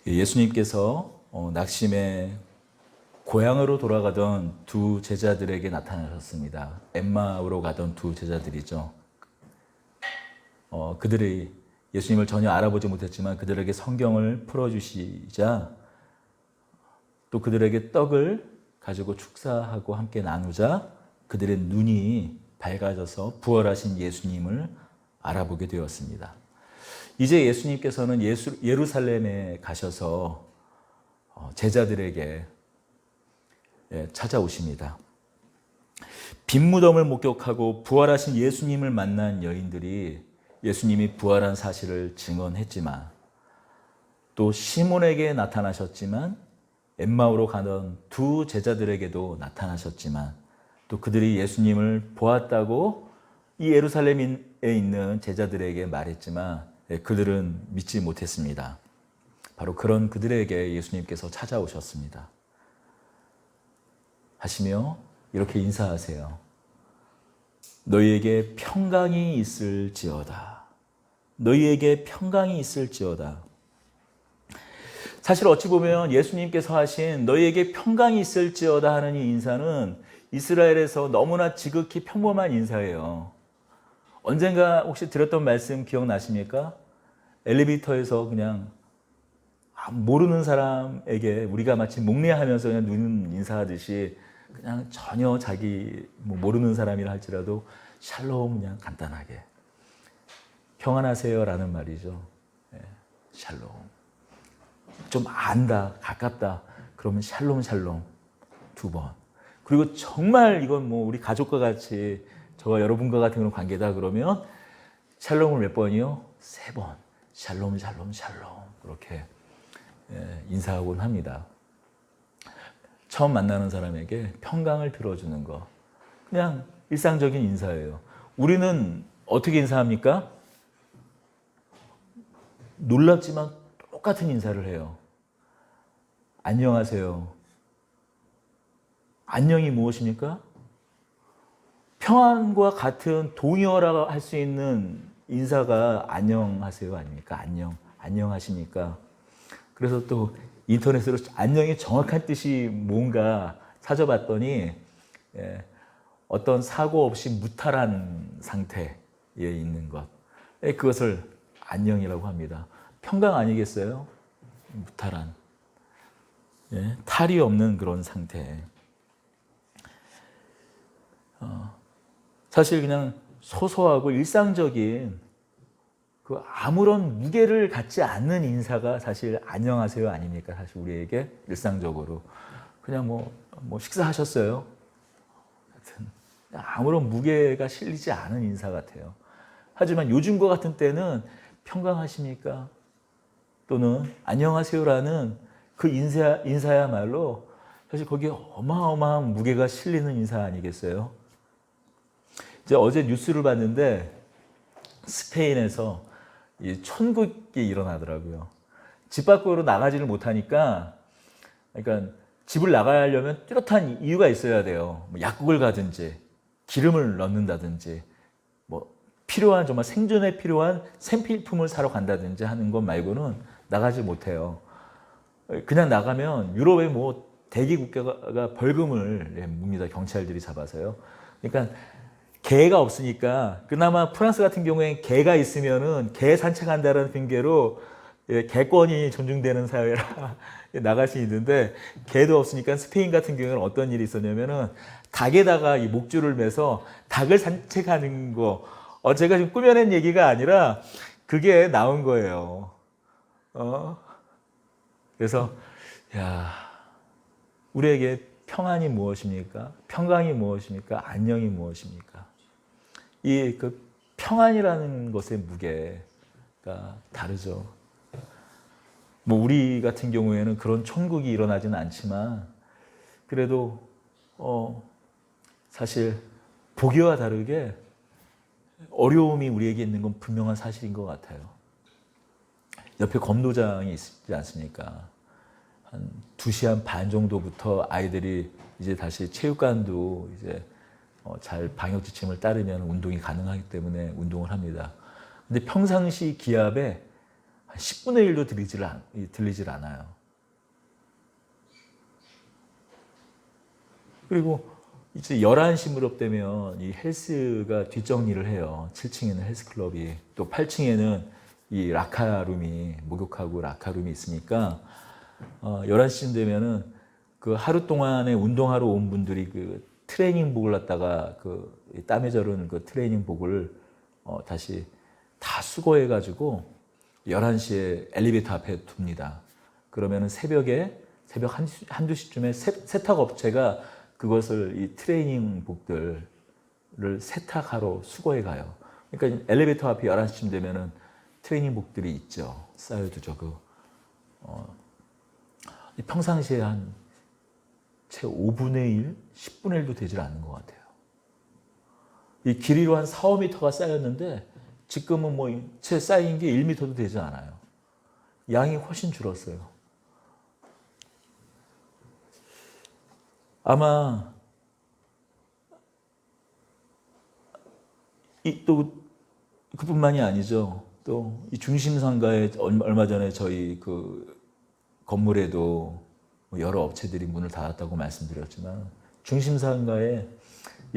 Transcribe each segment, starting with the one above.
예수님께서 낙심의 고향으로 돌아가던 두 제자들에게 나타나셨습니다. 엠마오로 가던 두 제자들이죠. 그들이 예수님을 전혀 알아보지 못했지만 그들에게 성경을 풀어주시자 또 그들에게 떡을 가지고 축사하고 함께 나누자 그들의 눈이 밝아져서 부활하신 예수님을 알아보게 되었습니다. 이제 예수님께서는 예루살렘에 가셔서 제자들에게 찾아오십니다. 빈 무덤을 목격하고 부활하신 예수님을 만난 여인들이 예수님이 부활한 사실을 증언했지만 또 시몬에게 나타나셨지만 엠마오로 가던 두 제자들에게도 나타나셨지만 또 그들이 예수님을 보았다고 이 예루살렘에 있는 제자들에게 말했지만 그들은 믿지 못했습니다. 바로 그런 그들에게 예수님께서 찾아오셨습니다. 하시며 이렇게 인사하세요. 너희에게 평강이 있을지어다. 너희에게 평강이 있을지어다. 사실 어찌 보면 예수님께서 하신 너희에게 평강이 있을지어다 하는 이 인사는 이스라엘에서 너무나 지극히 평범한 인사예요. 언젠가 혹시 드렸던 말씀 기억나십니까? 엘리베이터에서 그냥 모르는 사람에게 우리가 마치 목례하면서 그냥 눈 인사하듯이 그냥 전혀 자기 모르는 사람이라 할지라도 샬롬 그냥 간단하게 평안하세요라는 말이죠. 샬롬. 좀 안다, 가깝다. 그러면 샬롬 샬롬 두 번. 그리고 정말 이건 우리 가족과 같이 저와 여러분과 같은 그런 관계다 그러면 샬롬을 몇 번이요? 3번. 샬롬 샬롬 샬롬 그렇게 인사하곤 합니다. 처음 만나는 사람에게 평강을 들어주는 거 그냥 일상적인 인사예요. 우리는 어떻게 인사합니까? 놀랍지만 똑같은 인사를 해요. 안녕하세요. 안녕이 무엇입니까? 평안과 같은 동의어라 할 수 있는 인사가 안녕하세요 아닙니까? 안녕하십니까? 그래서 또 인터넷으로 안녕의 정확한 뜻이 뭔가 찾아봤더니 어떤 사고 없이 무탈한 상태에 있는 것. 그것을 안녕이라고 합니다. 평강 아니겠어요? 무탈한. 탈이 없는 그런 상태. 사실 그냥 소소하고 일상적인 그 아무런 무게를 갖지 않는 인사가 사실 안녕하세요 아닙니까? 사실 우리에게 일상적으로 그냥 뭐 식사하셨어요? 하여튼 아무런 무게가 실리지 않은 인사 같아요. 하지만 요즘과 같은 때는 평강하십니까? 또는 안녕하세요라는 그 인사야말로 사실 거기에 어마어마한 무게가 실리는 인사 아니겠어요? 이제 어제 뉴스를 봤는데 스페인에서 이 천국이 일어나더라고요. 집 밖으로 나가지를 못하니까, 그러니까 집을 나가려면 뚜렷한 이유가 있어야 돼요. 약국을 가든지, 기름을 넣는다든지, 필요한 정말 생존에 필요한 생필품을 사러 간다든지 하는 것 말고는 나가지 못해요. 그냥 나가면 유럽의 대기 국가가 벌금을 묵니다. 경찰들이 잡아서요. 그러니까 개가 없으니까 그나마 프랑스 같은 경우에 개가 있으면은 개 산책한다는 핑계로 개권이 존중되는 사회라 나갈 수 있는데 개도 없으니까 스페인 같은 경우에는 어떤 일이 있었냐면은 닭에다가 이 목줄을 매서 닭을 산책하는 거. 제가 지금 꾸며낸 얘기가 아니라 그게 나온 거예요. 그래서 우리에게 평안이 무엇입니까? 평강이 무엇입니까? 안녕이 무엇입니까? 이 그 평안이라는 것의 무게가 다르죠. 우리 같은 경우에는 그런 천국이 일어나지는 않지만 그래도 사실 보기와 다르게 어려움이 우리에게 있는 건 분명한 사실인 것 같아요. 옆에 검도장이 있지 않습니까? 한 2시 반 정도부터 아이들이 이제 다시 체육관도 이제 잘 방역 지침을 따르면 운동이 가능하기 때문에 운동을 합니다. 근데 평상시 기압에 한 10분의 1도 들리질 않아요. 그리고 이제 11시 무렵 되면 이 헬스가 뒷정리를 해요. 7층에는 헬스클럽이, 또 8층에는 이 라카룸이, 목욕하고 라카룸이 있으니까 11시쯤 되면은 그 하루 동안에 운동하러 온 분들이 그 트레이닝복을 갖다가 그 땀에 절은 그 트레이닝복을 다시 다 수거해가지고 11시에 엘리베이터 앞에 둡니다. 그러면은 새벽 1~2시쯤에 세탁업체가 그것을 이 트레이닝복들을 세탁하러 수거해 가요. 그러니까 엘리베이터 앞에 11시쯤 되면은 트레이닝복들이 있죠. 쌓여두죠. 평상시에 한 채 5분의 1, 10분의 1도 되질 않는 것 같아요. 이 길이로 한 4~5m가 쌓였는데 지금은 뭐 채 쌓인 게 1m도 되지 않아요. 양이 훨씬 줄었어요. 아마 또 그뿐만이 아니죠. 또 이 중심상가에 얼마 전에 저희 그 건물에도 여러 업체들이 문을 닫았다고 말씀드렸지만, 중심상가에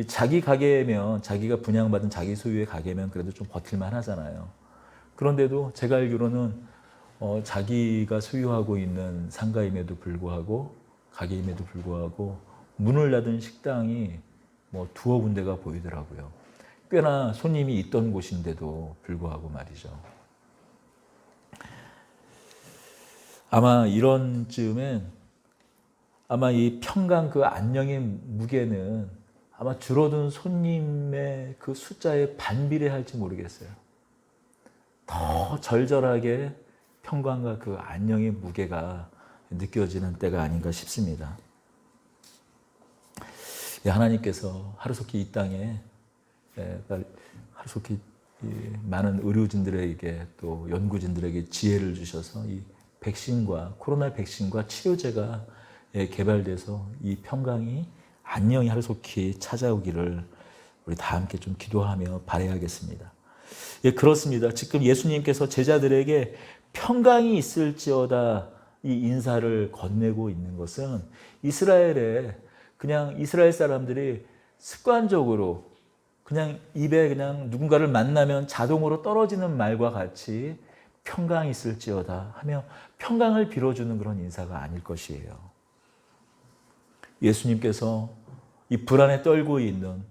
자기 가게면, 자기가 분양받은 자기 소유의 가게면 그래도 좀 버틸만 하잖아요. 그런데도 제가 알기로는 자기가 소유하고 있는 상가임에도 불구하고, 가게임에도 불구하고 문을 닫은 식당이 뭐 2~3군데가 보이더라고요. 꽤나 손님이 있던 곳인데도 불구하고 말이죠. 아마 이런 즈음엔 아마 이 평강 그 안녕의 무게는 아마 줄어든 손님의 그 숫자에 반비례할지 모르겠어요. 더 절절하게 평강과 그 안녕의 무게가 느껴지는 때가 아닌가 싶습니다. 하나님께서 하루속히 이 땅에 하루속히 많은 의료진들에게 또 연구진들에게 지혜를 주셔서 이 백신과 코로나 백신과 치료제가 개발돼서 이 평강이 안녕히 하루속히 찾아오기를 우리 다 함께 좀 기도하며 바라야겠습니다. 그렇습니다. 지금 예수님께서 제자들에게 평강이 있을지어다 이 인사를 건네고 있는 것은 이스라엘에 그냥 이스라엘 사람들이 습관적으로 그냥 입에 그냥 누군가를 만나면 자동으로 떨어지는 말과 같이 평강이 있을지어다 하며 평강을 빌어주는 그런 인사가 아닐 것이에요. 예수님께서 이 불안에 떨고 있는,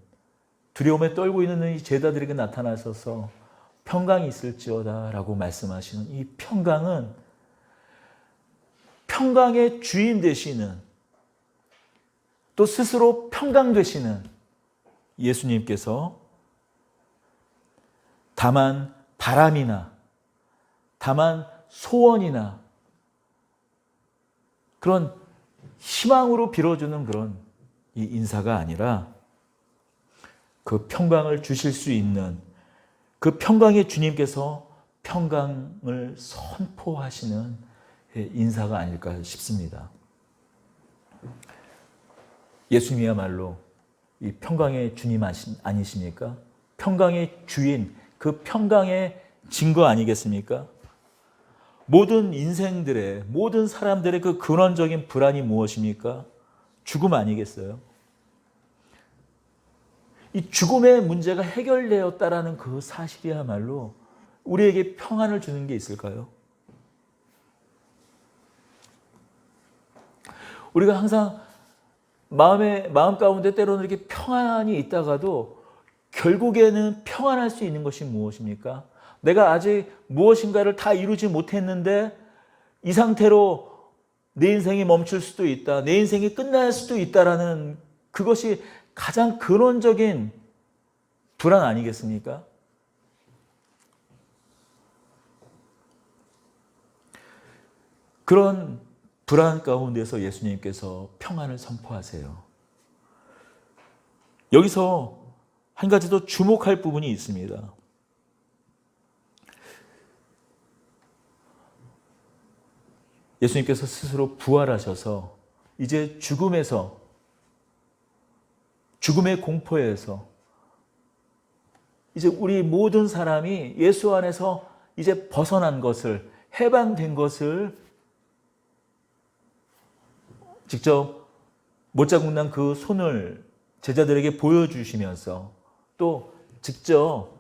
두려움에 떨고 있는 이 제자들에게 나타나셔서 평강이 있을지어다 라고 말씀하시는 이 평강은 평강의 주인 되시는, 또 스스로 평강 되시는 예수님께서 다만 바람이나 다만 소원이나 그런 희망으로 빌어주는 그런 이 인사가 아니라 그 평강을 주실 수 있는 그 평강의 주님께서 평강을 선포하시는 인사가 아닐까 싶습니다. 예수님이야말로 이 평강의 주님 아니십니까? 평강의 주인, 그 평강의 증거 아니겠습니까? 모든 인생들의, 모든 사람들의 그 근원적인 불안이 무엇입니까? 죽음 아니겠어요? 이 죽음의 문제가 해결되었다라는 그 사실이야말로 우리에게 평안을 주는 게 있을까요? 우리가 항상 마음 가운데 때로는 이렇게 평안이 있다가도 결국에는 평안할 수 있는 것이 무엇입니까? 내가 아직 무엇인가를 다 이루지 못했는데 이 상태로 내 인생이 멈출 수도 있다. 내 인생이 끝날 수도 있다라는 그것이 가장 근원적인 불안 아니겠습니까? 그런 불안 가운데서 예수님께서 평안을 선포하세요. 여기서 한 가지 더 주목할 부분이 있습니다. 예수님께서 스스로 부활하셔서 이제 죽음의 공포에서 이제 우리 모든 사람이 예수 안에서 이제 벗어난 것을 해방된 것을 직접 못자국 난 그 손을 제자들에게 보여주시면서 또 직접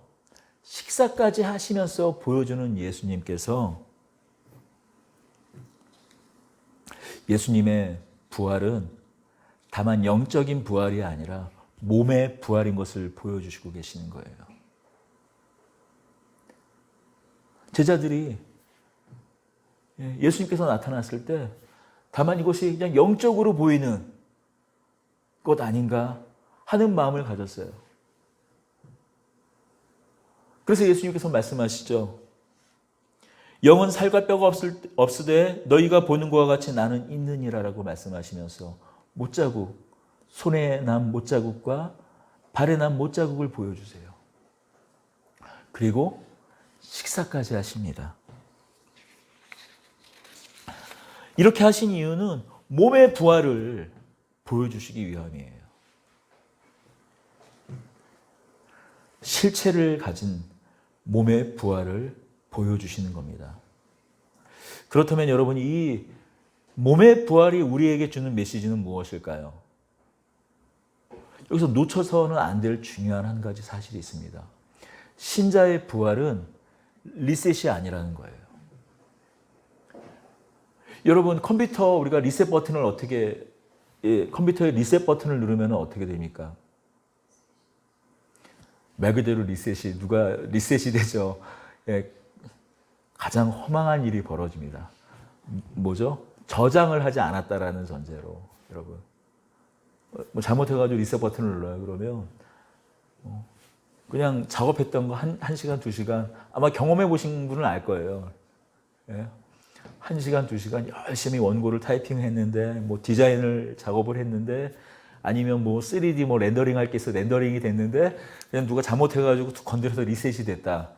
식사까지 하시면서 보여주는 예수님께서 예수님의 부활은 다만 영적인 부활이 아니라 몸의 부활인 것을 보여주시고 계시는 거예요. 제자들이 예수님께서 나타났을 때 다만 이것이 그냥 영적으로 보이는 것 아닌가 하는 마음을 가졌어요. 그래서 예수님께서 말씀하시죠. 영은 살과 뼈가 없으되 너희가 보는 것과 같이 나는 있느니라라고 말씀하시면서 못자국, 손에 난 못자국과 발에 난 못자국을 보여주세요. 그리고 식사까지 하십니다. 이렇게 하신 이유는 몸의 부활을 보여주시기 위함이에요. 실체를 가진 몸의 부활을 보여주시는 겁니다. 그렇다면 여러분, 이 몸의 부활이 우리에게 주는 메시지는 무엇일까요? 여기서 놓쳐서는 안 될 중요한 한 가지 사실이 있습니다. 신자의 부활은 리셋이 아니라는 거예요. 여러분, 컴퓨터 우리가 리셋 버튼을 컴퓨터의 리셋 버튼을 누르면 어떻게 됩니까? 말 그대로 리셋이 되죠. 가장 허망한 일이 벌어집니다. 뭐죠? 저장을 하지 않았다라는 전제로, 여러분. 뭐 잘못해가지고 리셋 버튼을 눌러요. 그러면 그냥 작업했던 거 1시간, 2시간, 아마 경험해 보신 분은 알 거예요. 1시간, 2시간 열심히 원고를 타이핑했는데, 뭐 디자인을 작업을 했는데, 아니면 뭐 3D 뭐 렌더링 할 게 있어 렌더링이 됐는데, 그냥 누가 잘못해가지고 건드려서 리셋이 됐다.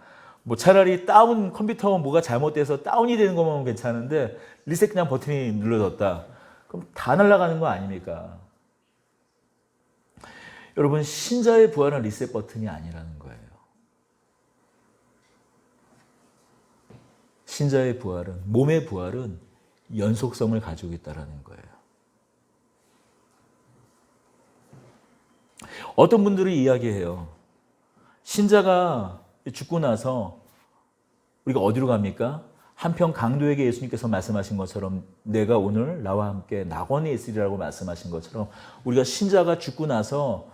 뭐 차라리 컴퓨터 뭐가 잘못돼서 다운이 되는 것만 괜찮은데, 리셋 그냥 버튼이 눌러졌다. 그럼 다 날아가는 거 아닙니까? 여러분, 신자의 부활은 리셋 버튼이 아니라는 거예요. 신자의 부활은, 몸의 부활은 연속성을 가지고 있다는 거예요. 어떤 분들이 이야기해요. 신자가 죽고 나서 우리가 어디로 갑니까? 한편 강도에게 예수님께서 말씀하신 것처럼 내가 오늘 나와 함께 낙원에 있으리라고 말씀하신 것처럼 우리가 신자가 죽고 나서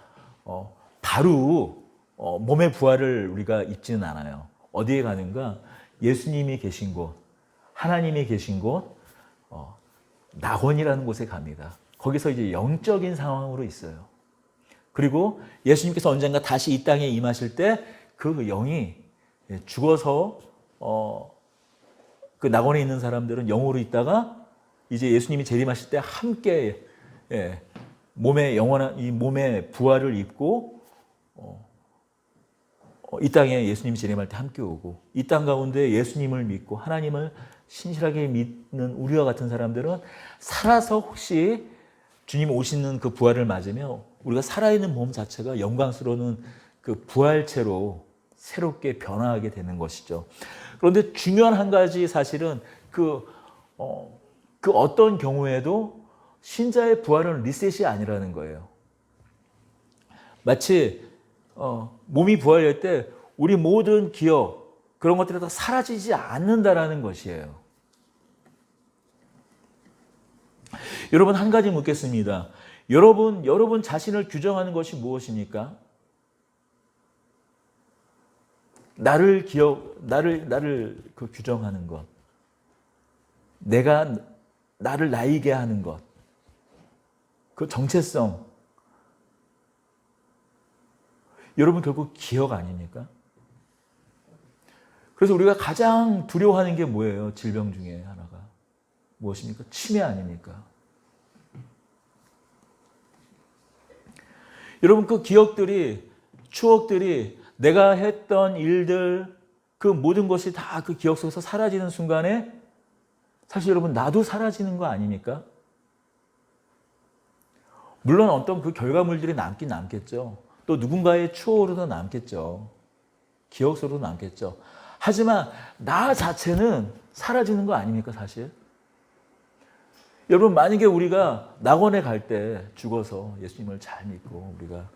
바로 몸의 부활을 우리가 입지는 않아요. 어디에 가는가? 예수님이 계신 곳, 하나님이 계신 곳, 낙원이라는 곳에 갑니다. 거기서 이제 영적인 상황으로 있어요. 그리고 예수님께서 언젠가 다시 이 땅에 임하실 때 그 영이 죽어서 그 낙원에 있는 사람들은 영으로 있다가 이제 예수님이 재림하실 때 함께 몸의 영원한 이 몸의 부활을 입고 이 땅에 예수님이 재림할 때 함께 오고, 이 땅 가운데 예수님을 믿고 하나님을 신실하게 믿는 우리와 같은 사람들은 살아서 혹시 주님 오시는 그 부활을 맞으며 우리가 살아있는 몸 자체가 영광스러운 그 부활체로 새롭게 변화하게 되는 것이죠. 그런데 중요한 한 가지 사실은 그 어떤 경우에도 신자의 부활은 리셋이 아니라는 거예요. 마치 몸이 부활할 때 우리 모든 기억, 그런 것들이 다 사라지지 않는다라는 것이에요. 여러분, 한 가지 묻겠습니다. 여러분 자신을 규정하는 것이 무엇입니까? 나를 규정하는 것. 내가 나를 나이게 하는 것. 그 정체성. 여러분, 결국 기억 아닙니까? 그래서 우리가 가장 두려워하는 게 뭐예요? 질병 중에 하나가. 무엇입니까? 치매 아닙니까? 여러분, 그 기억들이, 추억들이, 내가 했던 일들, 그 모든 것이 다 그 기억 속에서 사라지는 순간에 사실 여러분, 나도 사라지는 거 아닙니까? 물론 어떤 그 결과물들이 남긴 남겠죠. 또 누군가의 추억으로도 남겠죠. 기억 속으로 남겠죠. 하지만 나 자체는 사라지는 거 아닙니까, 사실? 여러분, 만약에 우리가 낙원에 갈 때 죽어서 예수님을 잘 믿고 우리가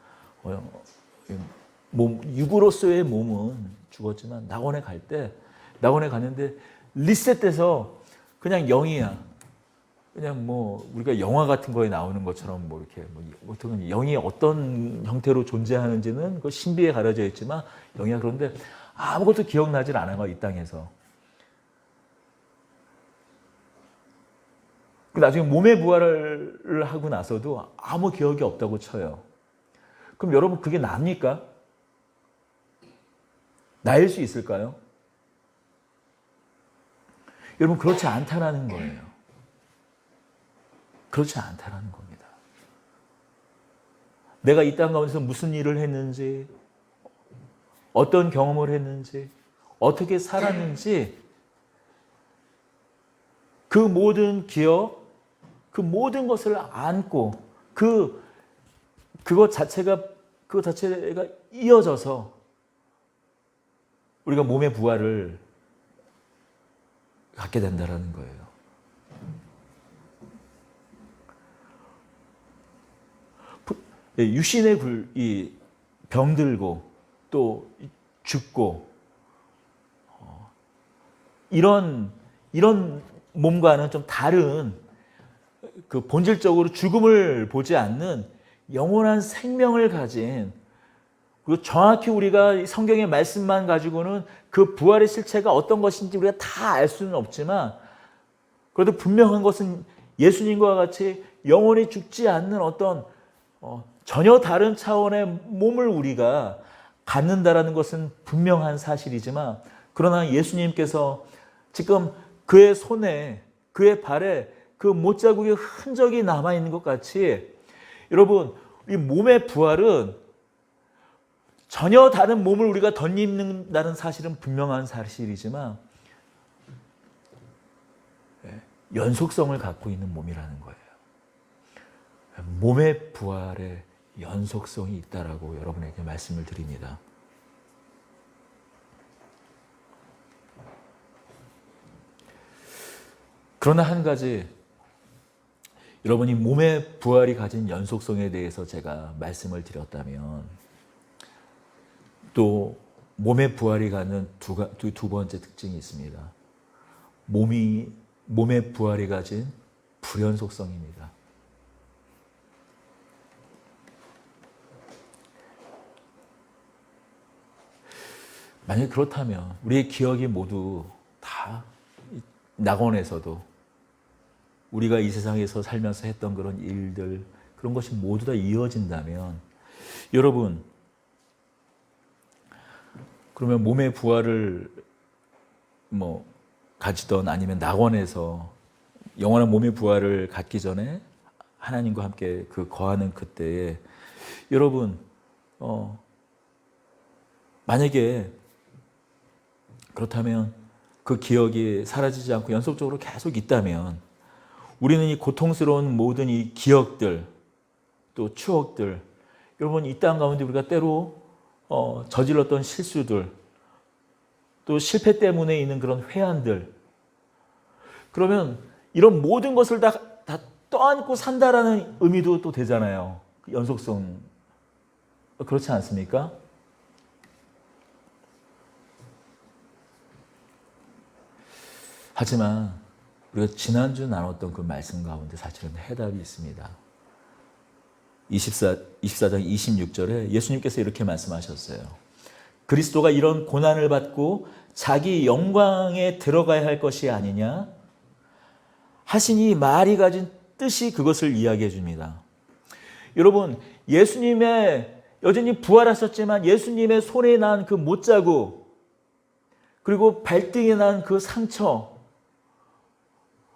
육으로서의 몸은 죽었지만 낙원에 갔는데 리셋돼서 그냥 영이야. 그냥 뭐 우리가 영화 같은 거에 나오는 것처럼 뭐 이렇게 보통은 영이 어떤 형태로 존재하는지는 그 신비에 가려져 있지만 영이야. 그런데 아무것도 기억나질 않아요, 이 땅에서. 나중에 몸의 부활을 하고 나서도 아무 기억이 없다고 쳐요. 그럼 여러분, 그게 납니까? 나일 수 있을까요? 여러분, 그렇지 않다라는 거예요. 그렇지 않다라는 겁니다. 내가 이 땅 가운데서 무슨 일을 했는지, 어떤 경험을 했는지, 어떻게 살았는지, 그 모든 기억, 그 모든 것을 안고 그것 자체가 이어져서 우리가 몸의 부활을 갖게 된다는 거예요. 육신의 이 병들고 또 죽고 이런 몸과는 좀 다른 그 본질적으로 죽음을 보지 않는 영원한 생명을 가진, 그리고 정확히 우리가 성경의 말씀만 가지고는 그 부활의 실체가 어떤 것인지 우리가 다 알 수는 없지만 그래도 분명한 것은 예수님과 같이 영원히 죽지 않는 어떤 전혀 다른 차원의 몸을 우리가 갖는다라는 것은 분명한 사실이지만, 그러나 예수님께서 지금 그의 손에, 그의 발에 그 못자국의 흔적이 남아있는 것 같이, 여러분, 이 몸의 부활은 전혀 다른 몸을 우리가 덧입는다는 사실은 분명한 사실이지만 연속성을 갖고 있는 몸이라는 거예요. 몸의 부활에 연속성이 있다라고 여러분에게 말씀을 드립니다. 그러나 한 가지, 여러분이 몸의 부활이 가진 연속성에 대해서 제가 말씀을 드렸다면, 또 몸의 부활이 갖는 두 번째 특징이 있습니다. 몸의 부활이 가진 불연속성입니다. 만약 그렇다면 우리의 기억이 모두 다 낙원에서도 우리가 이 세상에서 살면서 했던 그런 일들, 그런 것이 모두 다 이어진다면, 여러분, 그러면 몸의 부활을 가지던 아니면 낙원에서 영원한 몸의 부활을 갖기 전에 하나님과 함께 거하는 그때에, 여러분, 만약에 그렇다면 그 기억이 사라지지 않고 연속적으로 계속 있다면, 우리는 이 고통스러운 모든 이 기억들, 또 추억들, 여러분, 이 땅 가운데 우리가 때로 저질렀던 실수들, 또 실패 때문에 있는 그런 회한들, 그러면 이런 모든 것을 다 떠안고 산다라는 의미도 또 되잖아요. 연속성. 그렇지 않습니까? 하지만 우리가 지난주 나눴던 그 말씀 가운데 사실은 해답이 있습니다. 24장 26절에 예수님께서 이렇게 말씀하셨어요. 그리스도가 이런 고난을 받고 자기 영광에 들어가야 할 것이 아니냐 하시니, 말이 가진 뜻이 그것을 이야기해 줍니다. 여러분, 예수님의 여전히 부활하셨지만 예수님의 손에 난 그 못자국, 그리고 발등에 난 그 상처,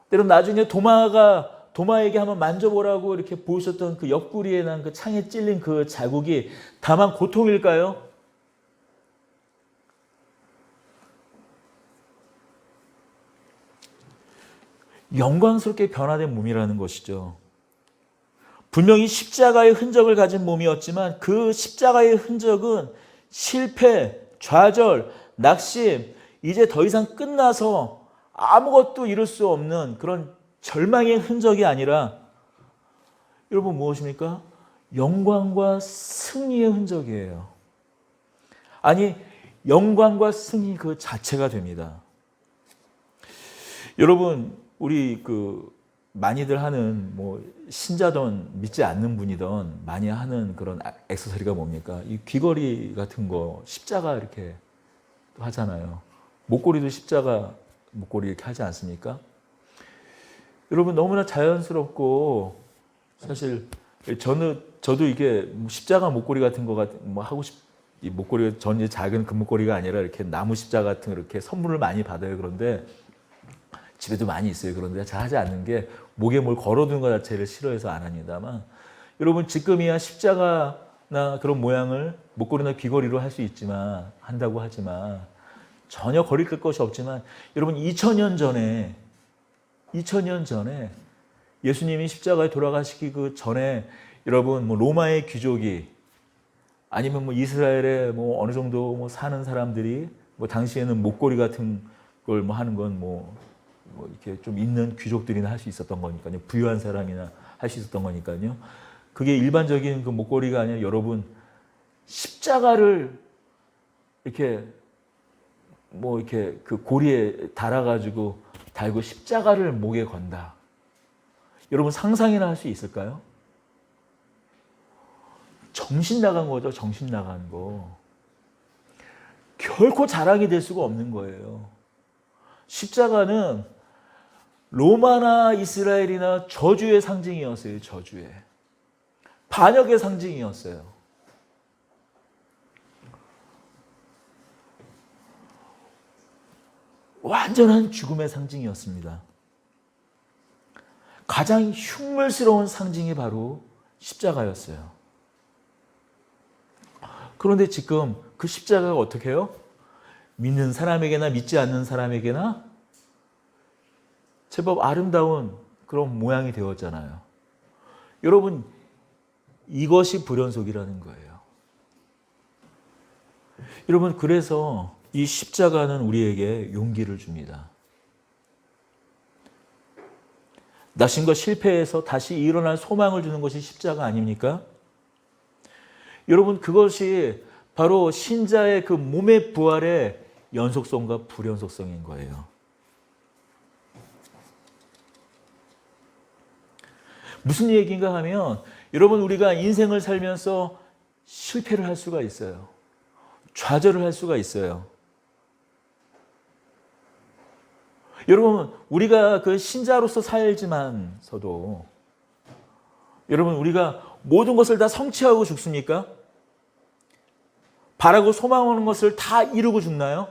때론 나중에 도마에게 한번 만져보라고 이렇게 보여줬던 그 옆구리에 난 그 창에 찔린 그 자국이 다만 고통일까요? 영광스럽게 변화된 몸이라는 것이죠. 분명히 십자가의 흔적을 가진 몸이었지만 그 십자가의 흔적은 실패, 좌절, 낙심, 이제 더 이상 끝나서 아무것도 이룰 수 없는 그런 절망의 흔적이 아니라 여러분 무엇입니까? 영광과 승리의 흔적이에요. 아니, 영광과 승리 그 자체가 됩니다. 여러분, 우리 많이들 하는 신자든 믿지 않는 분이든 많이 하는 그런 액세서리가 뭡니까? 이 귀걸이 같은 거 십자가 이렇게 하잖아요. 목걸이도 십자가 목걸이 이렇게 하지 않습니까? 여러분 너무나 자연스럽고 사실 저도 이게 십자가 목걸이 같은 거 하고 이 목걸이가 전 작은 금목걸이가 아니라 이렇게 나무 십자가 같은 거 이렇게 선물을 많이 받아요. 그런데 집에도 많이 있어요. 그런데 잘 하지 않는 게 목에 뭘 걸어두는 것 자체를 싫어해서 안 합니다만 여러분 지금이야 십자가나 그런 모양을 목걸이나 귀걸이로 할 수 있지만 한다고 하지만 전혀 거리낄 것이 없지만 여러분 2000년 전에 예수님이 십자가에 돌아가시기 그 전에 여러분 로마의 귀족이 아니면 이스라엘에 어느 정도 사는 사람들이 당시에는 목걸이 같은 걸 하는 건 이렇게 좀 있는 귀족들이나 할 수 있었던 거니까요. 부유한 사람이나 할 수 있었던 거니까요. 그게 일반적인 그 목걸이가 아니라 여러분 십자가를 이렇게 이렇게 그 고리에 달아가지고 달고 십자가를 목에 건다. 여러분 상상이나 할 수 있을까요? 정신 나간 거죠. 정신 나간 거. 결코 자랑이 될 수가 없는 거예요. 십자가는 로마나 이스라엘이나 저주의 상징이었어요. 저주의. 반역의 상징이었어요. 완전한 죽음의 상징이었습니다. 가장 흉물스러운 상징이 바로 십자가였어요. 그런데 지금 그 십자가가 어떻게 해요? 믿는 사람에게나 믿지 않는 사람에게나 제법 아름다운 그런 모양이 되었잖아요. 여러분, 이것이 불연속이라는 거예요. 여러분, 그래서 이 십자가는 우리에게 용기를 줍니다. 낙심과 실패에서 다시 일어날 소망을 주는 것이 십자가 아닙니까? 여러분, 그것이 바로 신자의 그 몸의 부활의 연속성과 불연속성인 거예요. 무슨 얘기인가 하면 여러분 우리가 인생을 살면서 실패를 할 수가 있어요. 좌절을 할 수가 있어요. 여러분 우리가 그 신자로서 살지만서도 여러분 우리가 모든 것을 다 성취하고 죽습니까? 바라고 소망하는 것을 다 이루고 죽나요?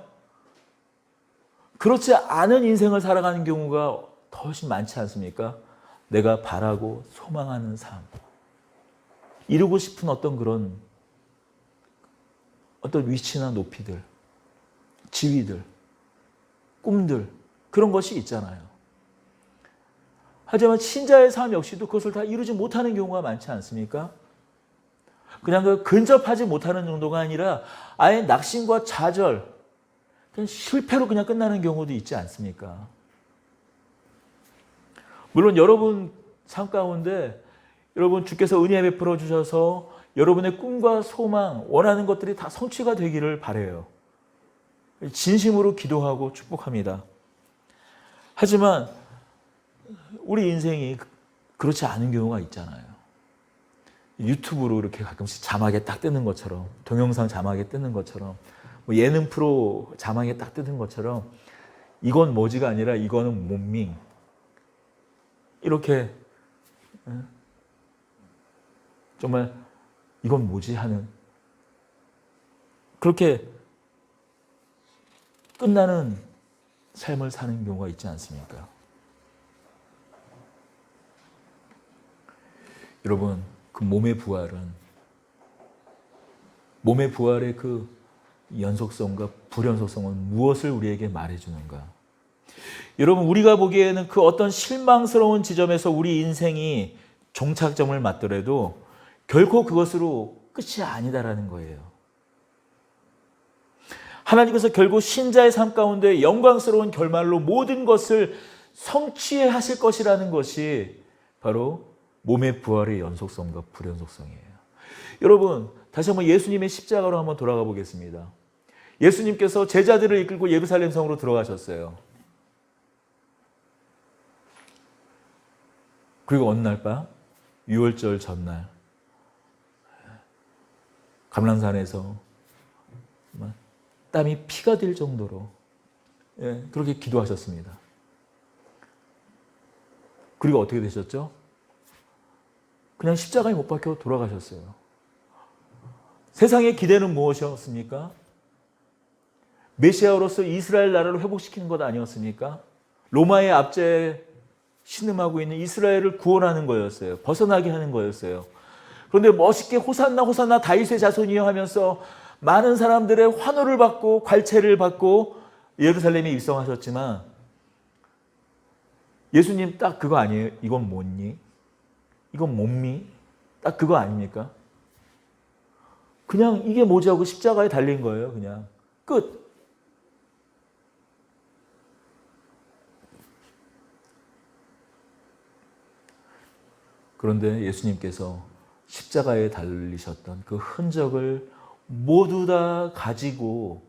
그렇지 않은 인생을 살아가는 경우가 더 훨씬 많지 않습니까? 내가 바라고 소망하는 삶, 이루고 싶은 어떤 위치나 높이들, 지위들, 꿈들, 그런 것이 있잖아요. 하지만 신자의 삶 역시도 그것을 다 이루지 못하는 경우가 많지 않습니까? 그냥 근접하지 못하는 정도가 아니라 아예 낙심과 좌절, 그냥 실패로 그냥 끝나는 경우도 있지 않습니까? 물론 여러분 삶 가운데 여러분 주께서 은혜 베풀어 주셔서 여러분의 꿈과 소망, 원하는 것들이 다 성취가 되기를 바라요. 진심으로 기도하고 축복합니다. 하지만 우리 인생이 그렇지 않은 경우가 있잖아요. 유튜브로 이렇게 가끔씩 자막에 딱 뜨는 것처럼, 동영상 자막에 뜨는 것처럼, 예능 프로 자막에 딱 뜨는 것처럼 이건 뭐지가 아니라 이거는 몸밍. 이렇게 정말 이건 뭐지 하는 그렇게 끝나는 삶을 사는 경우가 있지 않습니까? 여러분 그 몸의 부활의 그 연속성과 불연속성은 무엇을 우리에게 말해주는가? 여러분 우리가 보기에는 그 어떤 실망스러운 지점에서 우리 인생이 종착점을 맞더라도 결코 그것으로 끝이 아니다라는 거예요. 하나님께서 결국 신자의 삶 가운데 영광스러운 결말로 모든 것을 성취하실 것이라는 것이 바로 몸의 부활의 연속성과 불연속성이에요. 여러분, 다시 한번 예수님의 십자가로 한번 돌아가 보겠습니다. 예수님께서 제자들을 이끌고 예루살렘 성으로 들어가셨어요. 그리고 어느 날 밤, 유월절 전날, 감람산에서 땀이 피가 될 정도로 그렇게 기도하셨습니다. 그리고 어떻게 되셨죠? 그냥 십자가에 못 박혀 돌아가셨어요. 세상의 기대는 무엇이었습니까? 메시아로서 이스라엘 나라를 회복시키는 것 아니었습니까? 로마의 압제에 신음하고 있는 이스라엘을 구원하는 거였어요. 벗어나게 하는 거였어요. 그런데 멋있게 호산나 호산나 다윗의 자손이여 하면서 많은 사람들의 환호를 받고 괄체를 받고 예루살렘에 입성하셨지만 예수님 딱 그거 아니에요? 이건 뭐니? 이건 몸미? 딱 그거 아닙니까? 그냥 이게 뭐지 하고 십자가에 달린 거예요. 그냥 끝. 그런데 예수님께서 십자가에 달리셨던 그 흔적을 모두 다 가지고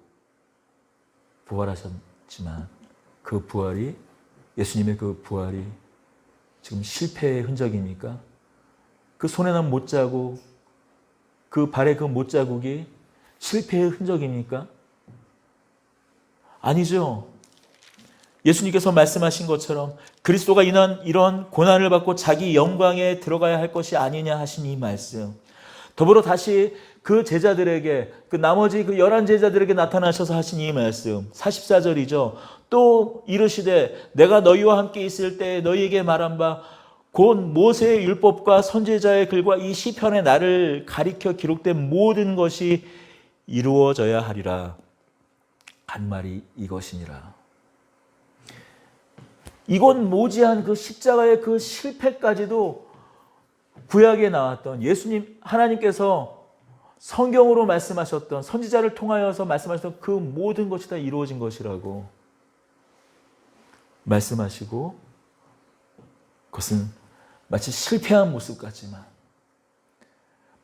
부활하셨지만 그 부활이, 예수님의 그 부활이 지금 실패의 흔적입니까? 그 손에 난 못자국, 그 발에 그 못자국이 실패의 흔적입니까? 아니죠. 예수님께서 말씀하신 것처럼 그리스도가 이런 고난을 받고 자기 영광에 들어가야 할 것이 아니냐 하신 이 말씀. 더불어 다시 그 제자들에게, 그 나머지 그 11 제자들에게 나타나셔서 하신 이 말씀. 44절이죠. 또 이르시되 내가 너희와 함께 있을 때 너희에게 말한 바 곧 모세의 율법과 선지자의 글과 이 시편에 나를 가리켜 기록된 모든 것이 이루어져야 하리라 한 말이 이것이니라. 이건 모지한 그 십자가의 그 실패까지도 구약에 나왔던 예수님, 하나님께서 성경으로 말씀하셨던, 선지자를 통하여서 말씀하셨던 그 모든 것이 다 이루어진 것이라고 말씀하시고, 그것은 마치 실패한 모습 같지만,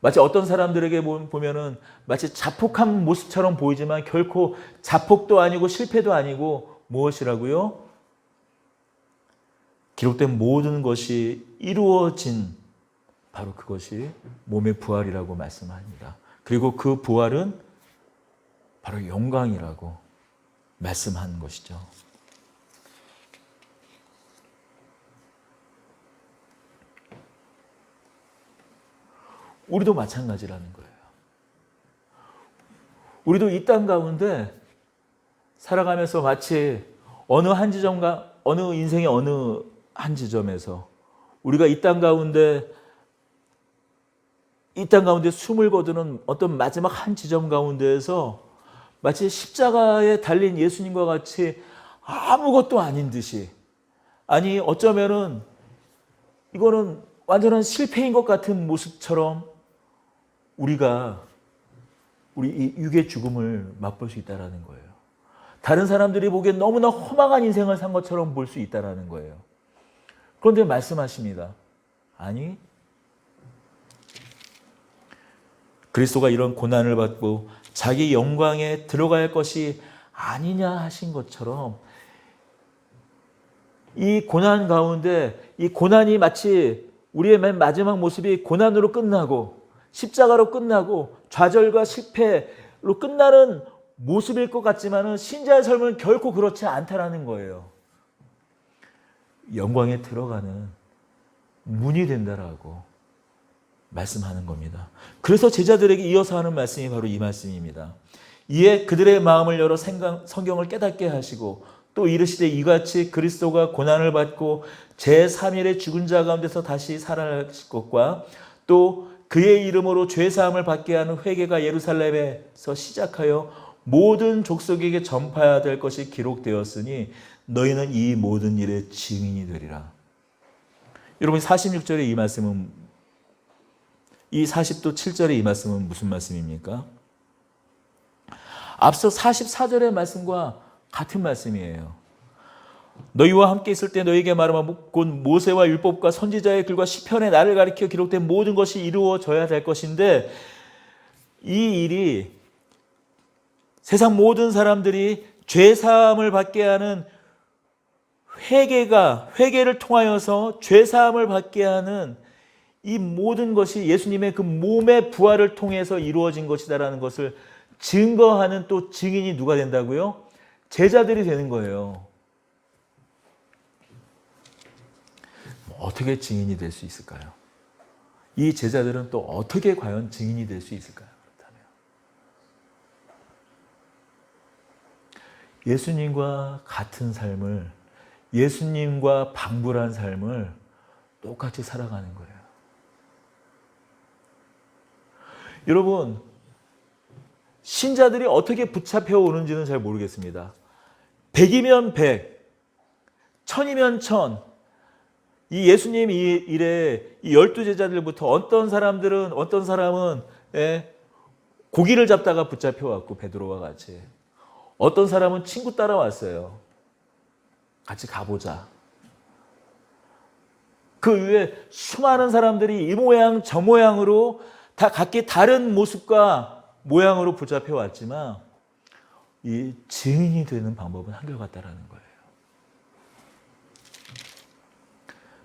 마치 어떤 사람들에게 보면은 마치 자폭한 모습처럼 보이지만 결코 자폭도 아니고 실패도 아니고 무엇이라고요? 기록된 모든 것이 이루어진 바로 그것이 몸의 부활이라고 말씀합니다. 그리고 그 부활은 바로 영광이라고 말씀한 것이죠. 우리도 마찬가지라는 거예요. 우리도 이 땅 가운데 살아가면서 마치 어느 한 지점과 어느 인생의 어느 한 지점에서 우리가 이 땅 가운데 숨을 거두는 어떤 마지막 한 지점 가운데에서 마치 십자가에 달린 예수님과 같이 아무것도 아닌 듯이, 아니 어쩌면은 이거는 완전한 실패인 것 같은 모습처럼 우리가 우리 이 육의 죽음을 맛볼 수 있다는 거예요. 다른 사람들이 보기엔 너무나 허망한 인생을 산 것처럼 볼 수 있다는 거예요. 그런데 말씀하십니다. 아니, 그리스도가 이런 고난을 받고 자기 영광에 들어가야 할 것이 아니냐 하신 것처럼 이 고난 가운데, 이 고난이 마치 우리의 맨 마지막 모습이 고난으로 끝나고 십자가로 끝나고 좌절과 실패로 끝나는 모습일 것 같지만은 신자의 삶은 결코 그렇지 않다라는 거예요. 영광에 들어가는 문이 된다라고 말씀하는 겁니다. 그래서 제자들에게 이어서 하는 말씀이 바로 이 말씀입니다. 이에 그들의 마음을 열어 성경을 깨닫게 하시고 또 이르시되 이같이 그리스도가 고난을 받고 제3일에 죽은 자 가운데서 다시 살아나실 것과 또 그의 이름으로 죄사함을 받게 하는 회개가 예루살렘에서 시작하여 모든 족속에게 전파해야 될 것이 기록되었으니 너희는 이 모든 일의 증인이 되리라. 여러분 46절의 이 말씀은, 이 40도 7절의 이 말씀은 무슨 말씀입니까? 앞서 44절의 말씀과 같은 말씀이에요. 너희와 함께 있을 때 너희에게 말하면 곧 모세와 율법과 선지자의 글과 시편에 나를 가리켜 기록된 모든 것이 이루어져야 될 것인데, 이 일이 세상 모든 사람들이 죄 사함을 받게 하는 회개를 통하여서 죄 사함을 받게 하는 이 모든 것이 예수님의 그 몸의 부활을 통해서 이루어진 것이다라는 것을 증거하는 또 증인이 누가 된다고요? 제자들이 되는 거예요. 어떻게 증인이 될 수 있을까요? 이 제자들은 또 어떻게 과연 증인이 될 수 있을까요? 그렇다면 예수님과 같은 삶을, 예수님과 방불한 삶을 똑같이 살아가는 거예요. 여러분, 신자들이 어떻게 붙잡혀 오는지는 잘 모르겠습니다. 100이면 100, 1000이면 1000. 이 예수님 이 일에 이 12제자들부터 어떤 사람은 고기를 잡다가 붙잡혀 왔고, 베드로와 같이. 어떤 사람은 친구 따라왔어요. 같이 가보자. 그 위에 수많은 사람들이 이 모양 저 모양으로 다 각기 다른 모습과 모양으로 붙잡혀 왔지만, 이 증인이 되는 방법은 한결같다라는 거예요.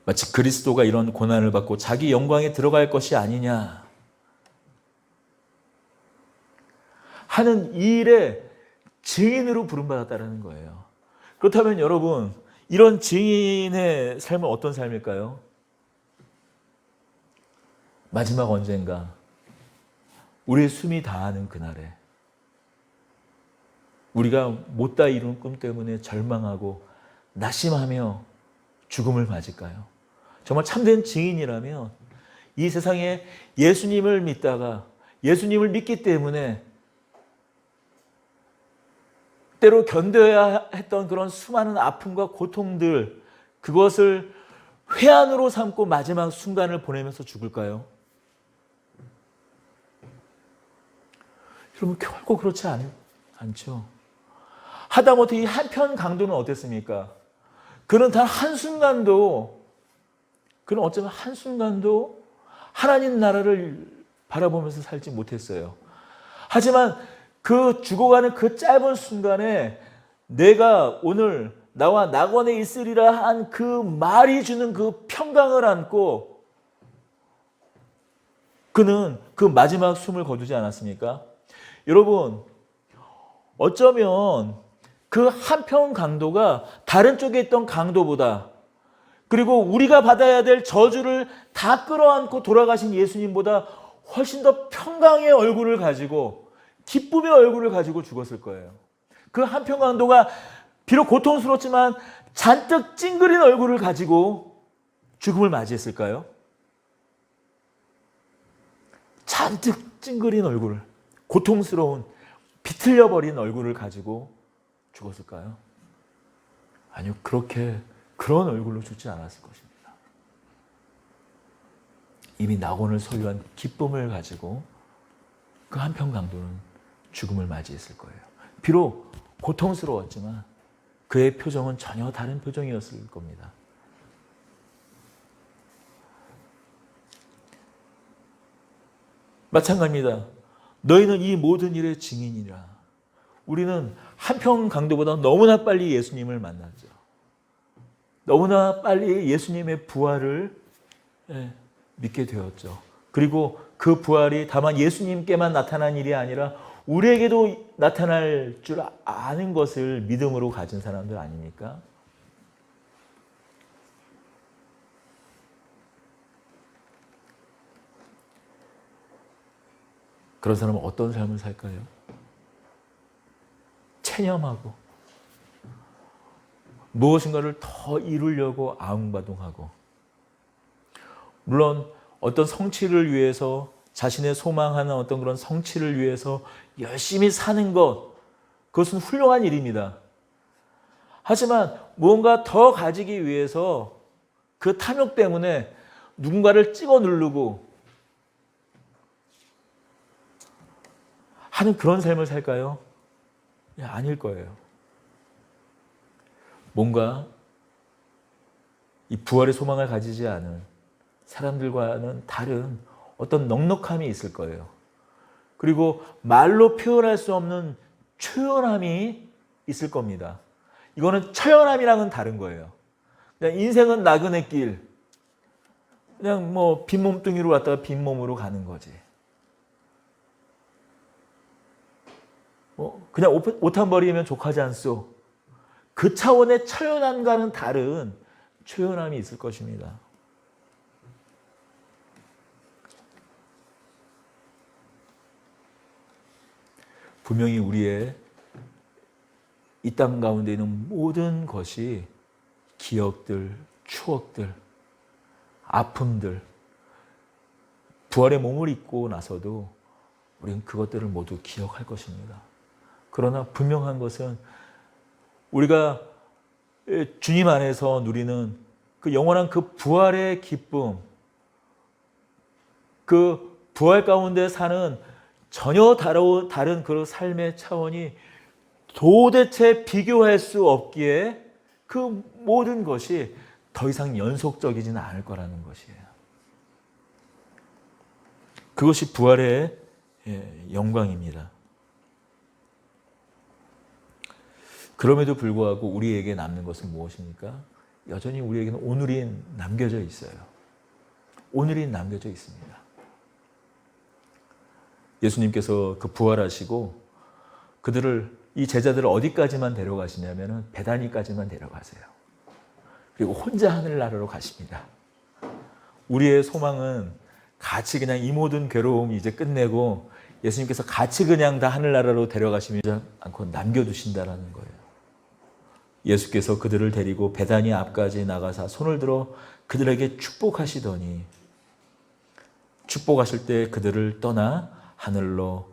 마치 그리스도가 이런 고난을 받고 자기 영광에 들어갈 것이 아니냐 하는 이 일에 증인으로 부름받았다는 거예요. 그렇다면 여러분, 이런 증인의 삶은 어떤 삶일까요? 마지막 언젠가 우리의 숨이 다하는 그날에 우리가 못다 이룬 꿈 때문에 절망하고 낙심하며 죽음을 맞을까요? 정말 참된 증인이라면 이 세상에 예수님을 믿다가 예수님을 믿기 때문에 때로 견뎌야 했던 그런 수많은 아픔과 고통들, 그것을 회한으로 삼고 마지막 순간을 보내면서 죽을까요? 여러분, 결코 그렇지 않죠. 하다못해 이 한편 강도는 어땠습니까? 그는 단 한순간도, 그는 어쩌면 한순간도 하나님 나라를 바라보면서 살지 못했어요. 하지만 그 죽어가는 그 짧은 순간에 내가 오늘 나와 낙원에 있으리라 한 그 말이 주는 그 평강을 안고 그는 그 마지막 숨을 거두지 않았습니까? 여러분, 어쩌면 그 한편 강도가 다른 쪽에 있던 강도보다, 그리고 우리가 받아야 될 저주를 다 끌어안고 돌아가신 예수님보다 훨씬 더 평강의 얼굴을 가지고, 기쁨의 얼굴을 가지고 죽었을 거예요. 그 한편 강도가 비록 고통스럽지만 잔뜩 찡그린 얼굴을 가지고 죽음을 맞이했을까요? 잔뜩 찡그린 얼굴, 고통스러운 비틀려버린 얼굴을 가지고 죽었을까요? 아니요, 그런 얼굴로 죽지 않았을 것입니다. 이미 낙원을 소유한 기쁨을 가지고 그 한편 강도는 죽음을 맞이했을 거예요. 비록 고통스러웠지만 그의 표정은 전혀 다른 표정이었을 겁니다. 마찬가지입니다. 너희는 이 모든 일의 증인이라. 우리는 한편 강도보다 너무나 빨리 예수님을 만났죠. 너무나 빨리 예수님의 부활을 믿게 되었죠. 그리고 그 부활이 다만 예수님께만 나타난 일이 아니라 우리에게도 나타날 줄 아는 것을 믿음으로 가진 사람들 아닙니까? 그런 사람은 어떤 삶을 살까요? 체념하고 무엇인가를 더 이루려고 아웅바둥하고, 물론 어떤 성취를 위해서, 자신의 소망하는 어떤 그런 성취를 위해서 열심히 사는 것, 그것은 훌륭한 일입니다. 하지만 무언가 더 가지기 위해서 그 탐욕 때문에 누군가를 찍어 누르고 하는 그런 삶을 살까요? 아닐 거예요. 뭔가 이 부활의 소망을 가지지 않은 사람들과는 다른 어떤 넉넉함이 있을 거예요. 그리고 말로 표현할 수 없는 초연함이 있을 겁니다. 이거는 처연함이랑은 다른 거예요. 그냥 인생은 나그네 길, 그냥 뭐 빈 몸뚱이로 왔다가 빈 몸으로 가는 거지. 그냥 옷 한 벌이면 족하지 않소. 그 차원의 처연함과는 다른 초연함이 있을 것입니다. 분명히 우리의 이 땅 가운데 있는 모든 것이 기억들, 추억들, 아픔들, 부활의 몸을 입고 나서도 우리는 그것들을 모두 기억할 것입니다. 그러나 분명한 것은 우리가 주님 안에서 누리는 그 영원한 그 부활의 기쁨, 그 부활 가운데 사는 전혀 다른 그 삶의 차원이 도대체 비교할 수 없기에 그 모든 것이 더 이상 연속적이지는 않을 거라는 것이에요. 그것이 부활의 영광입니다. 그럼에도 불구하고 우리에게 남는 것은 무엇입니까? 여전히 우리에게는 오늘이 남겨져 있어요. 오늘이 남겨져 있습니다. 예수님께서 그 부활하시고 이 제자들을 어디까지만 데려가시냐면 베다니까지만 데려가세요. 그리고 혼자 하늘나라로 가십니다. 우리의 소망은 같이 그냥 이 모든 괴로움 이제 끝내고 예수님께서 같이 그냥 다 하늘나라로 데려가시지 않고 남겨두신다라는 거예요. 예수께서 그들을 데리고 베다니 앞까지 나가사 손을 들어 그들에게 축복하시더니 축복하실 때 그들을 떠나 하늘로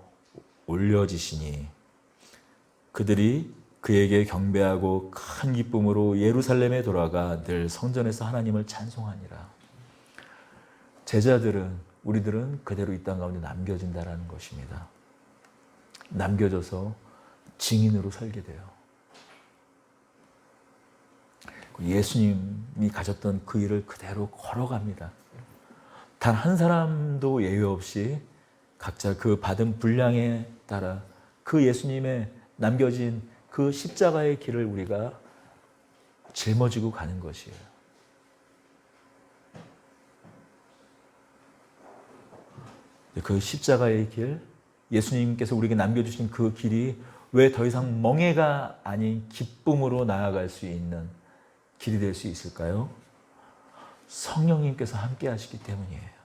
올려지시니 그들이 그에게 경배하고 큰 기쁨으로 예루살렘에 돌아가 늘 성전에서 하나님을 찬송하니라. 우리들은 그대로 이 땅 가운데 남겨진다라는 것입니다. 남겨져서 증인으로 살게 돼요. 예수님이 가셨던 그 일을 그대로 걸어갑니다. 단 한 사람도 예외 없이 각자 그 받은 분량에 따라 그 예수님의 남겨진 그 십자가의 길을 우리가 짊어지고 가는 것이에요. 그 십자가의 길, 예수님께서 우리에게 남겨주신 그 길이 왜 더 이상 멍해가 아닌 기쁨으로 나아갈 수 있는 길이 될 수 있을까요? 성령님께서 함께 하시기 때문이에요.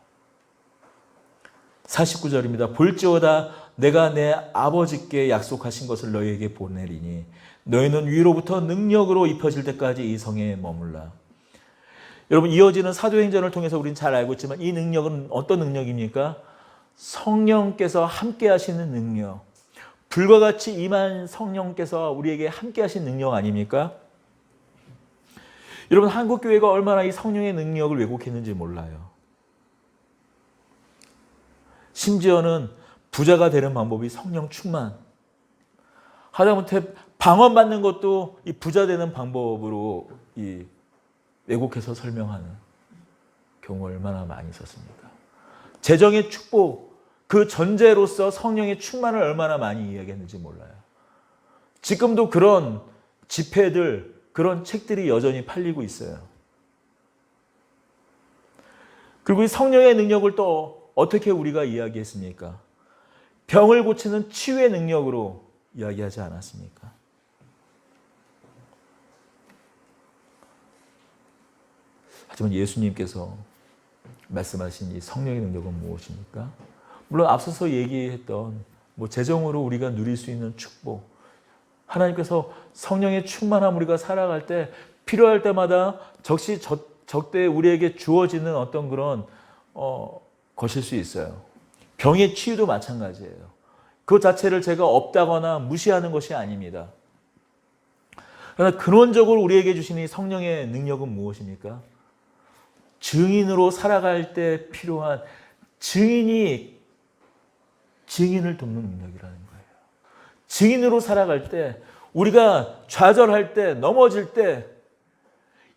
49절입니다. 볼지어다 내가 내 아버지께 약속하신 것을 너희에게 보내리니 너희는 위로부터 능력으로 입혀질 때까지 이 성에 머물라. 여러분, 이어지는 사도행전을 통해서 우리는 잘 알고 있지만 이 능력은 어떤 능력입니까? 성령께서 함께 하시는 능력. 불과 같이 임한 성령께서 우리에게 함께 하신 능력 아닙니까? 여러분, 한국교회가 얼마나 이 성령의 능력을 왜곡했는지 몰라요. 심지어는 부자가 되는 방법이 성령 충만. 하다못해 방언받는 것도 이 부자 되는 방법으로 이 왜곡해서 설명하는 경우 얼마나 많이 있었습니까? 재정의 축복, 그 전제로서 성령의 충만을 얼마나 많이 이야기했는지 몰라요. 지금도 그런 집회들, 그런 책들이 여전히 팔리고 있어요. 그리고 이 성령의 능력을 또 어떻게 우리가 이야기했습니까? 병을 고치는 치유의 능력으로 이야기하지 않았습니까? 하지만 예수님께서 말씀하신 이 성령의 능력은 무엇입니까? 물론 앞서서 얘기했던 재정으로 우리가 누릴 수 있는 축복, 하나님께서 성령의 충만함 우리가 살아갈 때 필요할 때마다 적시적대에 우리에게 주어지는 어떤 그런 것일 수 있어요. 병의 치유도 마찬가지예요. 그 자체를 제가 없다거나 무시하는 것이 아닙니다. 그러나 근원적으로 우리에게 주신 이 성령의 능력은 무엇입니까? 증인으로 살아갈 때 필요한 증인을 돕는 능력이라는 거예요. 증인으로 살아갈 때, 우리가 좌절할 때, 넘어질 때,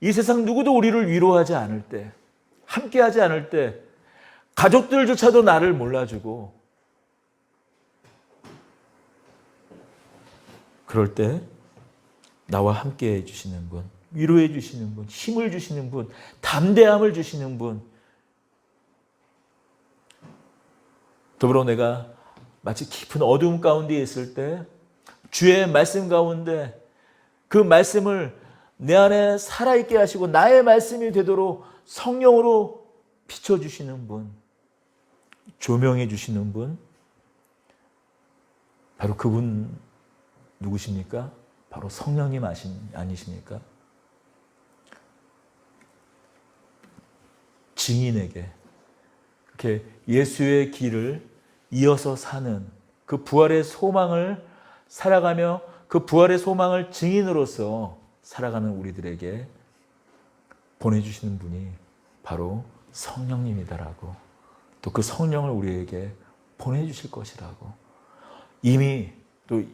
이 세상 누구도 우리를 위로하지 않을 때, 함께하지 않을 때, 가족들조차도 나를 몰라주고, 그럴 때 나와 함께해 주시는 분, 위로해 주시는 분, 힘을 주시는 분, 담대함을 주시는 분, 더불어 내가 마치 깊은 어두움 가운데 있을 때 주의 말씀 가운데 그 말씀을 내 안에 살아있게 하시고 나의 말씀이 되도록 성령으로 비춰주시는 분, 조명해 주시는 분, 바로 그분 누구십니까? 바로 성령님 아니십니까? 증인에게 이렇게 예수의 길을 이어서 사는 그 부활의 소망을 살아가며 그 부활의 소망을 증인으로서 살아가는 우리들에게 보내주시는 분이 바로 성령님이다라고, 또 그 성령을 우리에게 보내주실 것이라고, 이미 또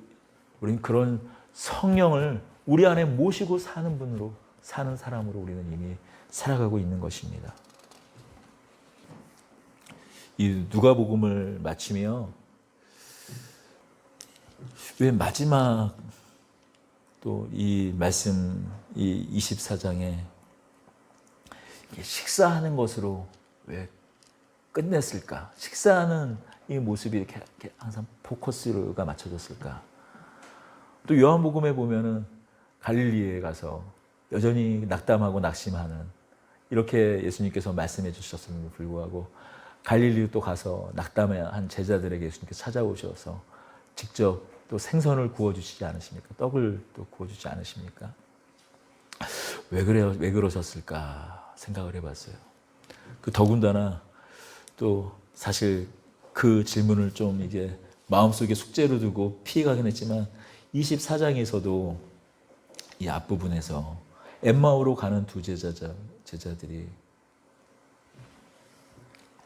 우리는 그런 성령을 우리 안에 모시고 사는 분으로, 사는 사람으로 우리는 이미 살아가고 있는 것입니다. 이 누가복음을 마치며 왜 마지막 또 이 말씀, 이 24장에 식사하는 것으로 왜 끝냈을까? 식사하는 이 모습이 이렇게 항상 포커스가 맞춰졌을까? 또 요한복음에 보면은 갈릴리에 가서 여전히 낙담하고 낙심하는, 이렇게 예수님께서 말씀해 주셨음에도 불구하고 갈릴리 또 가서 낙담한 제자들에게 예수님께서 찾아오셔서 직접 또 생선을 구워주시지 않으십니까? 떡을 또 구워주지 않으십니까? 왜 그러셨을까 생각을 해봤어요. 그 더군다나 또 사실 그 질문을 좀 이게 마음속에 숙제로 두고 피해가긴 했지만 24장에서도 이 앞부분에서 엠마오로 가는 두 제자들이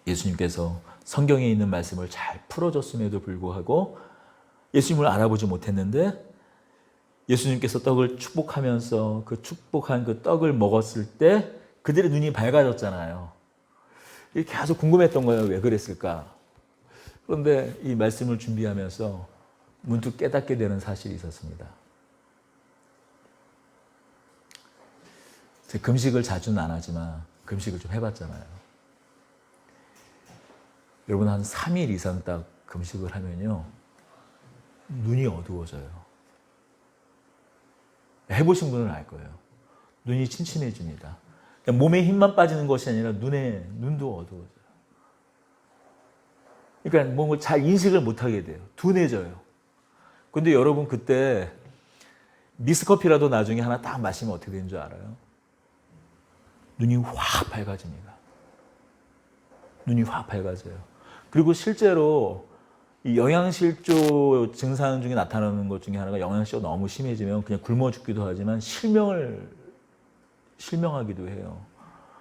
예수님께서 성경에 있는 말씀을 잘 풀어줬음에도 불구하고 예수님을 알아보지 못했는데 예수님께서 떡을 축복하면서 그 축복한 그 떡을 먹었을 때 그들의 눈이 밝아졌잖아요. 이게 계속 궁금했던 거예요. 왜 그랬을까? 그런데 이 말씀을 준비하면서 문득 깨닫게 되는 사실이 있었습니다. 제가 금식을 자주는 안 하지만 금식을 좀 해봤잖아요. 여러분 한 3일 이상 딱 금식을 하면요. 눈이 어두워져요. 해보신 분은 알 거예요. 눈이 침침해집니다. 몸에 힘만 빠지는 것이 아니라 눈도 어두워져요. 그러니까 뭔가 잘 인식을 못하게 돼요. 둔해져요. 근데 여러분 그때 믹스커피라도 나중에 하나 딱 마시면 어떻게 되는 줄 알아요? 눈이 확 밝아집니다. 눈이 확 밝아져요. 그리고 실제로 이 영양실조 증상 중에 나타나는 것 중에 하나가 영양실조가 너무 심해지면 그냥 굶어 죽기도 하지만 실명하기도 해요.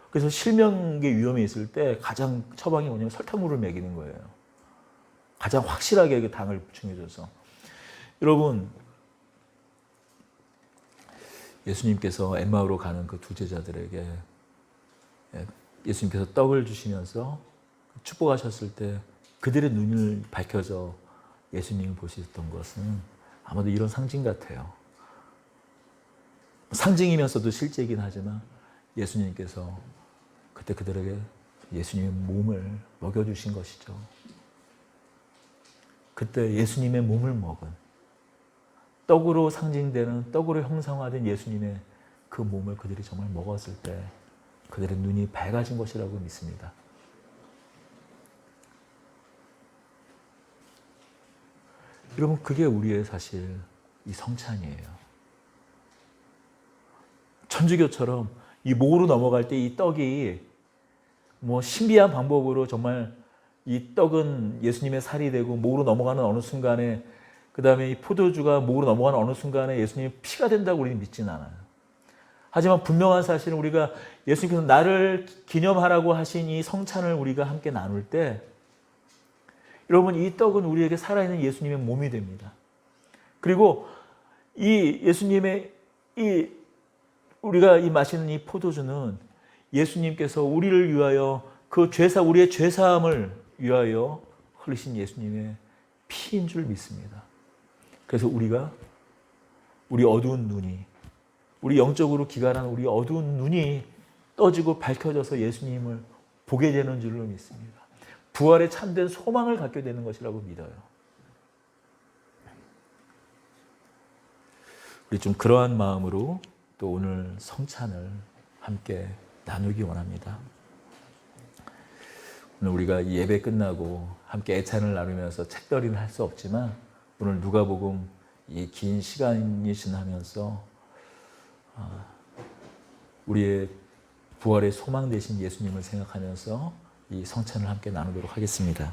그래서 실명의 위험이 있을 때 가장 처방이 뭐냐면 설탕물을 먹이는 거예요. 가장 확실하게 당을 보충해줘서. 여러분, 예수님께서 엠마오로 가는 그 두 제자들에게 예수님께서 떡을 주시면서 축복하셨을 때 그들의 눈을 밝혀져 예수님을 보셨던 것은 아마도 이런 상징 같아요. 상징이면서도 실제이긴 하지만 예수님께서 그때 그들에게 예수님의 몸을 먹여주신 것이죠. 그때 예수님의 몸을 먹은, 떡으로 상징되는, 떡으로 형상화된 예수님의 그 몸을 그들이 정말 먹었을 때 그들의 눈이 밝아진 것이라고 믿습니다. 여러분, 그게 우리의 사실 이 성찬이에요. 천주교처럼 이 목으로 넘어갈 때 이 떡이 뭐 신비한 방법으로 정말 이 떡은 예수님의 살이 되고 목으로 넘어가는 어느 순간에, 그 다음에 이 포도주가 목으로 넘어가는 어느 순간에 예수님의 피가 된다고 우리는 믿지는 않아요. 하지만 분명한 사실은 우리가 예수님께서 나를 기념하라고 하신 이 성찬을 우리가 함께 나눌 때 여러분, 이 떡은 우리에게 살아있는 예수님의 몸이 됩니다. 그리고 이 예수님의 이 우리가 이 마시는 이 포도주는 예수님께서 우리를 위하여 그 우리의 죄사함을 위하여 흘리신 예수님의 피인 줄 믿습니다. 그래서 우리 어두운 눈이, 우리 영적으로 기갈한 우리 어두운 눈이 떠지고 밝혀져서 예수님을 보게 되는 줄로 믿습니다. 부활의 참된 소망을 갖게 되는 것이라고 믿어요. 우리 좀 그러한 마음으로 또 오늘 성찬을 함께 나누기 원합니다. 오늘 우리가 이 예배 끝나고 함께 애찬을 나누면서 책덜이는 할 수 없지만 오늘 누가복음 이 긴 시간이 지나면서 우리의 부활의 소망 되신 예수님을 생각하면서 이 성찬을 함께 나누도록 하겠습니다.